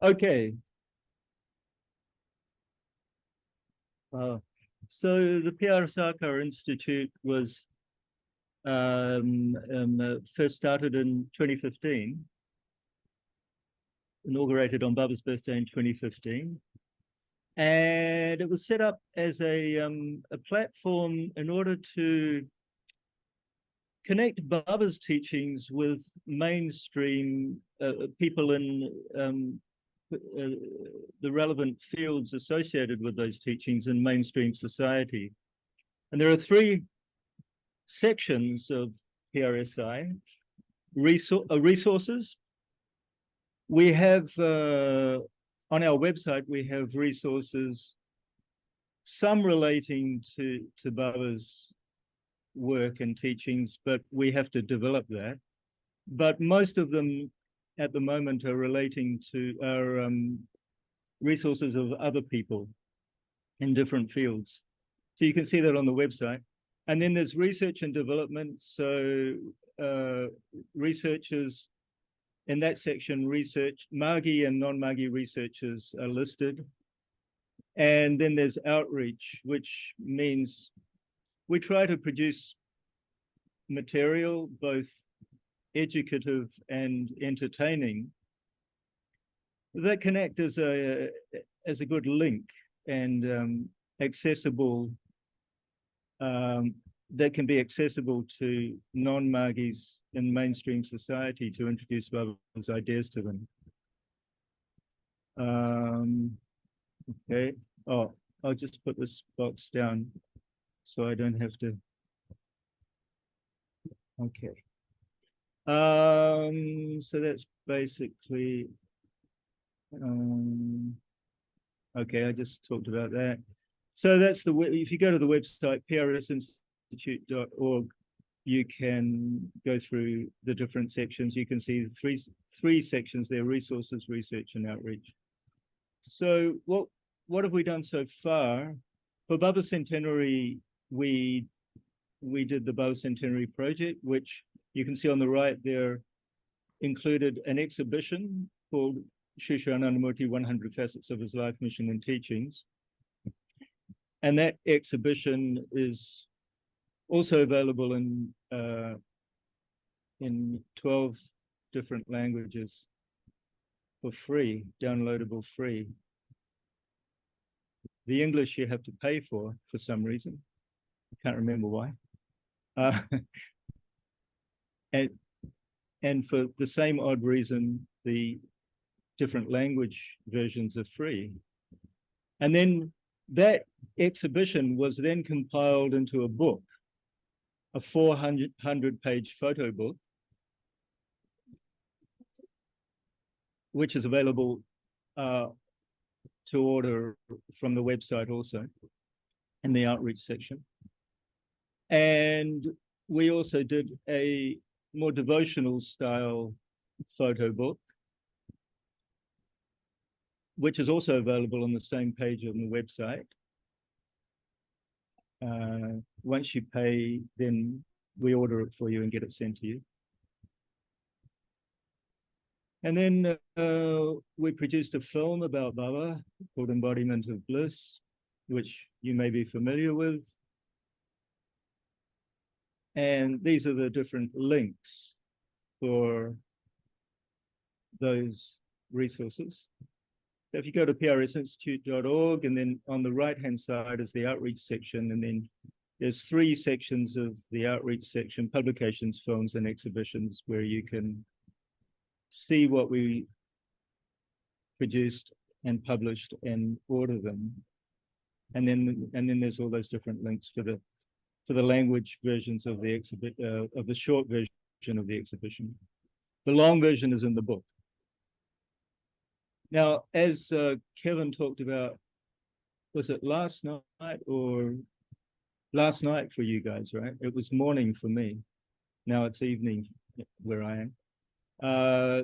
Okay. So the PR Sarkar Institute was first started in 2015, inaugurated on Baba's birthday in 2015. And it was set up as a platform in order to connect Baba's teachings with mainstream people in the relevant fields associated with those teachings in mainstream society. And there are three sections of PRSI. Resources. We have, on our website, we have resources, some relating to Baba's work and teachings, but we have to develop that. But most of them at the moment are relating to our resources of other people in different fields. So you can see that on the website. And then there's research and development. So researchers in that section, research, Margi and non-Margi researchers are listed. And then there's outreach, which means we try to produce material, both educative and entertaining, that can act as a good link and accessible, that can be accessible to non-Margis in mainstream society to introduce Baba's ideas to them. Okay. Oh, I'll just put this box down so I don't have to. Okay. So that's basically, okay, I just talked about that. So that's if you go to the website, prsinstitute.org, you can go through the different sections. You can see three sections there: resources, research, and outreach. So what have we done so far? For Baba Centenary, we did the Baba Centenary project, which you can see on the right there, included an exhibition called Sri Sri Anandamurti 100 Facets of His Life, Mission, and Teachings. And that exhibition is also available in 12 different languages for free, downloadable free. The English you have to pay for some reason. I can't remember why. And for the same odd reason, the different language versions are free. And then that exhibition was then compiled into a book, a 400-page photo book, which is available to order from the website also in the outreach section. And we also did a more devotional style photo book, which is also available on the same page on the website. Once you pay, then we order it for you and get it sent to you. And then we produced a film about Baba called Embodiment of Bliss, which you may be familiar with. And these are the different links for those resources. So if you go to prsinstitute.org, and then on the right-hand side is the outreach section, and then there's three sections of the outreach section: publications, films, and exhibitions, where you can see what we produced and published and order them. And then there's all those different links for the language versions of the of the short version of the exhibition. The long version is in the book. Now, as Kevin talked about, was it last night or last night for you guys, right? It was morning for me. Now it's evening where I am.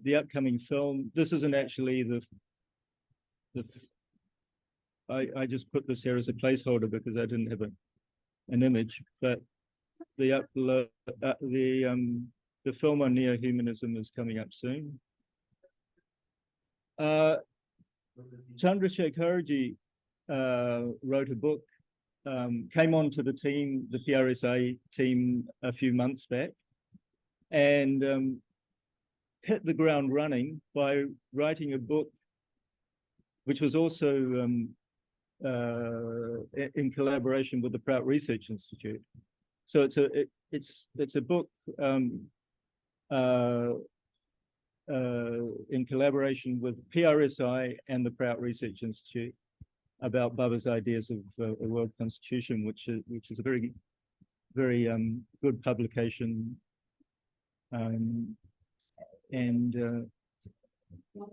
The upcoming film, this isn't actually I just put this here as a placeholder because I didn't have an image, but the film on neo-humanism is coming up soon. Chandrasekharji wrote a book, came onto the team, the PRSA team, a few months back, and hit the ground running by writing a book, which was also in collaboration with the Prout Research Institute. So it's a book in collaboration with PRSI and the Prout Research Institute about Baba's ideas of a world constitution, which is a very good publication, and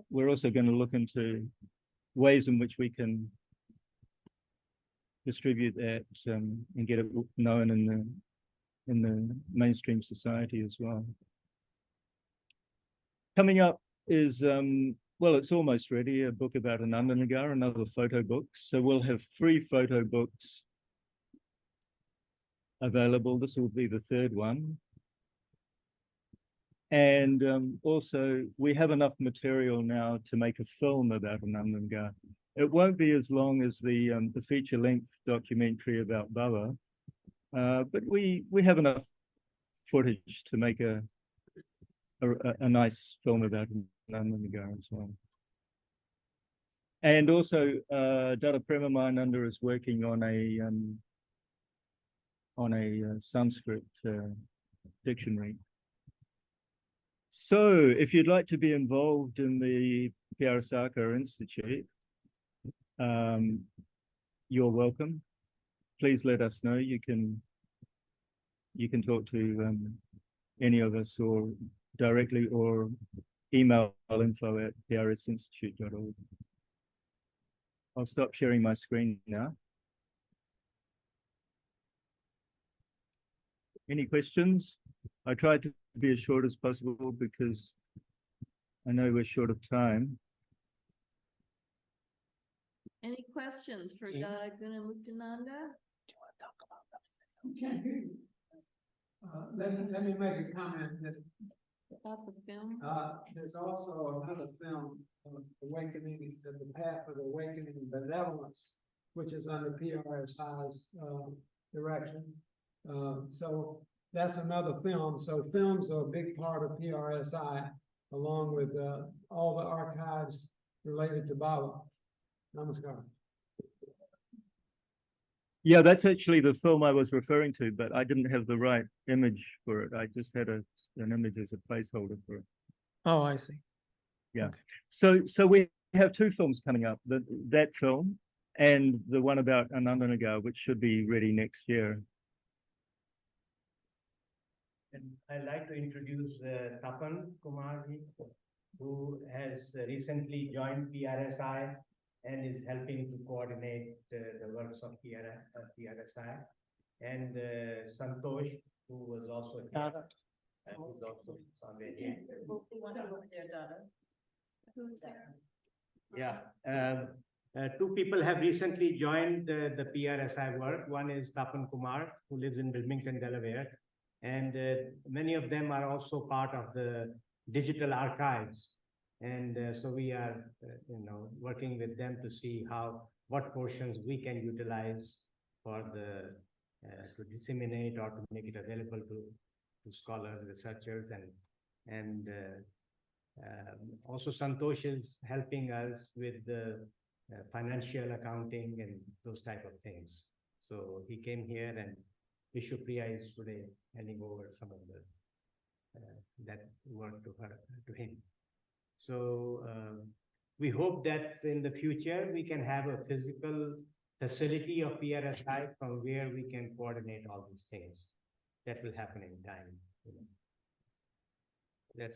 we're also going to look into ways in which we can distribute that and get it known in the mainstream society as well. Coming up is well, it's almost ready, a book about Ananda, another photo book. So we'll have 3 photo books available. This will be the 3rd one. And also, we have enough material now to make a film about Ananda. It won't be as long as the feature-length documentary about Baba, but we have enough footage to make a nice film about Ananda as well. And also, Dada Premamananda is working on a Sanskrit dictionary. So, if you'd like to be involved in the PR Sarkar Institute, you're welcome. Please let us know. You can talk to any of us, or directly, or email info@prsinstitute.org. I'll stop sharing my screen now. Any questions? I tried to be as short as possible because I know we're short of time. Any questions for Dada Gunamuktananda? Let me make a comment that About the film? there's also another film, Awakening, The Path of Awakening Benevolence, which is under PRSI's direction. So that's another film. So films are a big part of PRSI, along with all the archives related to Baba. Namaskar. Yeah, that's actually the film I was referring to, but I didn't have the right image for it. I just had an image as a placeholder for it. Oh, I see. Yeah. Okay. So we have 2 films coming up, that film and the one about Ananda, which should be ready next year. And I'd like to introduce Tapan Kumarji, who has recently joined PRSI and is helping to coordinate the works of PRSI. And Santosh, who was also here, who's also somewhere here. Who's there? Yeah. 2 people have recently joined the PRSI work. One is Tapan Kumar, who lives in Wilmington, Delaware. And many of them are also part of the digital archives. And so we are, working with them to see what portions we can utilize for to disseminate or to make it available to scholars, researchers, and also Santosh is helping us with the financial accounting and those type of things. So he came here, and Vishwapriya is today handing over some of that work to him. So we hope that in the future we can have a physical facility of PRSI from where we can coordinate all these things. That will happen in time.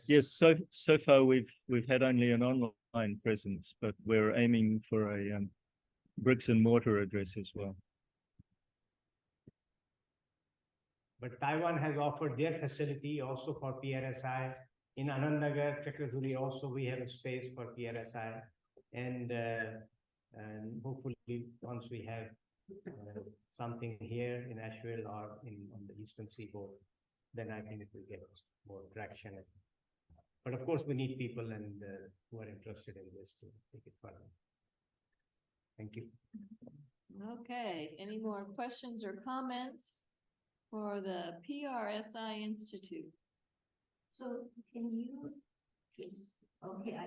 Yes, so far we've had only an online presence, but we're aiming for a bricks and mortar address as well. But Taiwan has offered their facility also for PRSI. In Anandagar, Chakradhuri also we have a space for PRSI. And hopefully once we have something here in Asheville or on the Eastern Seaboard, then I think it will get more traction. But of course we need people and who are interested in this to take it further. Thank you. Okay, any more questions or comments for the PRSI Institute? So can you, just, okay, I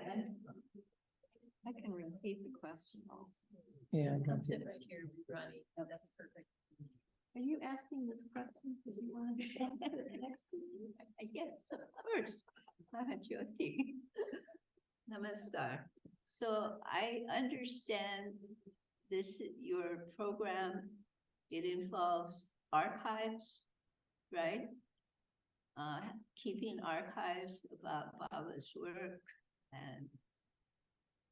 can repeat the question also. Yeah. I'll sit right here, Ronnie. Oh, that's perfect. Are you asking this question because you want to be next to me? yes, of course. Jyoti. Namaskar. So I understand this, your program, it involves archives, right? Keeping archives about Baba's work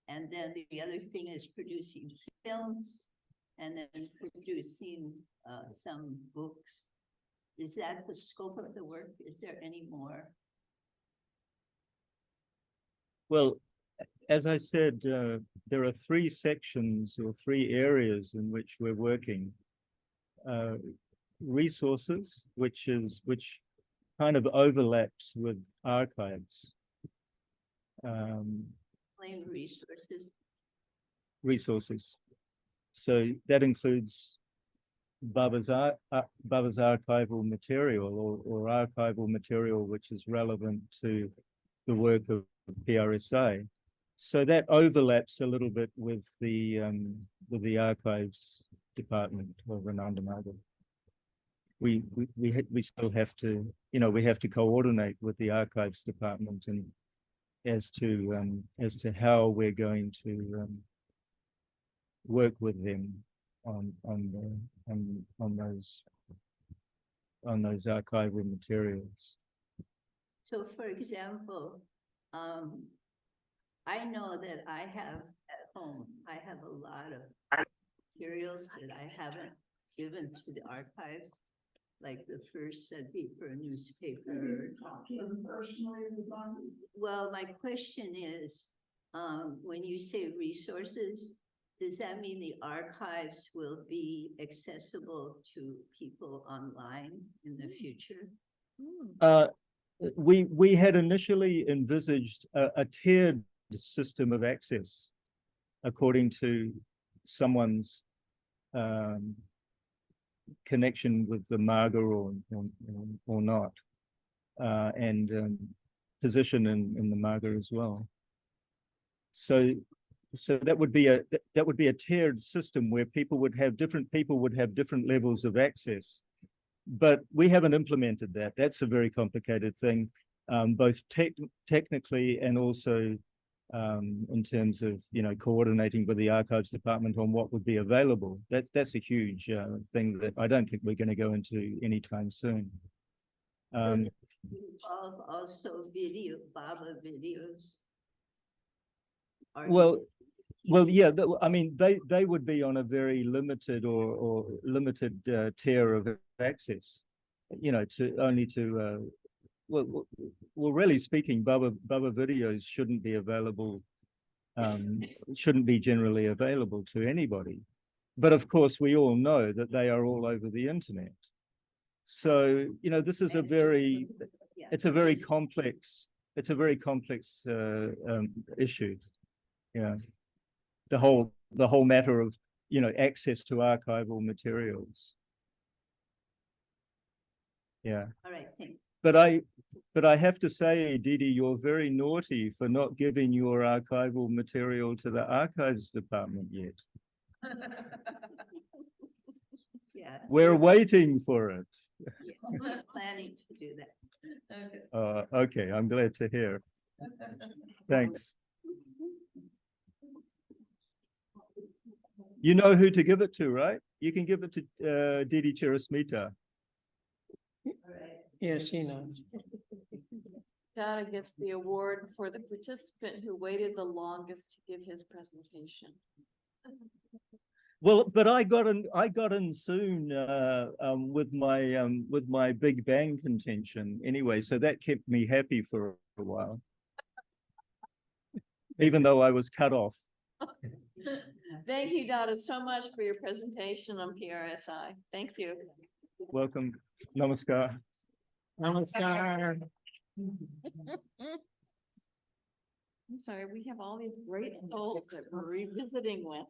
and then the other thing is producing films and then producing some books. Is that the scope of the work? Is there any more? Well, as I said, there are three sections or three areas in which we're working. Resources, which kind of overlaps with archives. Plain Resources. So that includes Baba's archival material or archival material which is relevant to the work of PRSA. So that overlaps a little bit with the archives department of Ananda Marga. We still have to, we have to coordinate with the archives department and as to how we're going to work with them on those archival materials. So for example, I know that I have at home, I have a lot of materials that I haven't given to the archives, like the first be for a newspaper. Well, my question is, when you say resources, does that mean the archives will be accessible to people online in the future? We had initially envisaged a tiered system of access according to someone's connection with the Marga or not, and position in the Marga as well. So that would be a tiered system where different people would have different levels of access. But we haven't implemented that. That's a very complicated thing, both technically and also in terms of coordinating with the archives department on what would be available. That's a huge thing that I don't think we're going to go into anytime soon. So does it involve also Baba videos? Well, yeah. I mean, they would be on a very limited or limited tier of access. Well, really speaking, Baba videos shouldn't be available. Shouldn't be generally available to anybody. But of course, we all know that they are all over the internet. So this is it's a very complex issue. Yeah. The whole matter of access to archival materials. Yeah. All right, thanks. But I have to say, Didi, you're very naughty for not giving your archival material to the archives department yet. Yeah. We're waiting for it. Yeah, we're planning to do that. Okay, I'm glad to hear. Thanks. You know who to give it to, right? You can give it to Didi Chirasmita. Yeah, she knows. Dada gets the award for the participant who waited the longest to give his presentation. Well, but I got in soon with my Big Bang contention anyway, so that kept me happy for a while, even though I was cut off. Thank you, Dada, so much for your presentation on PRSI. Thank you. Welcome. Namaskar. Namaskar. I'm sorry, we have all these great folks that we're revisiting with.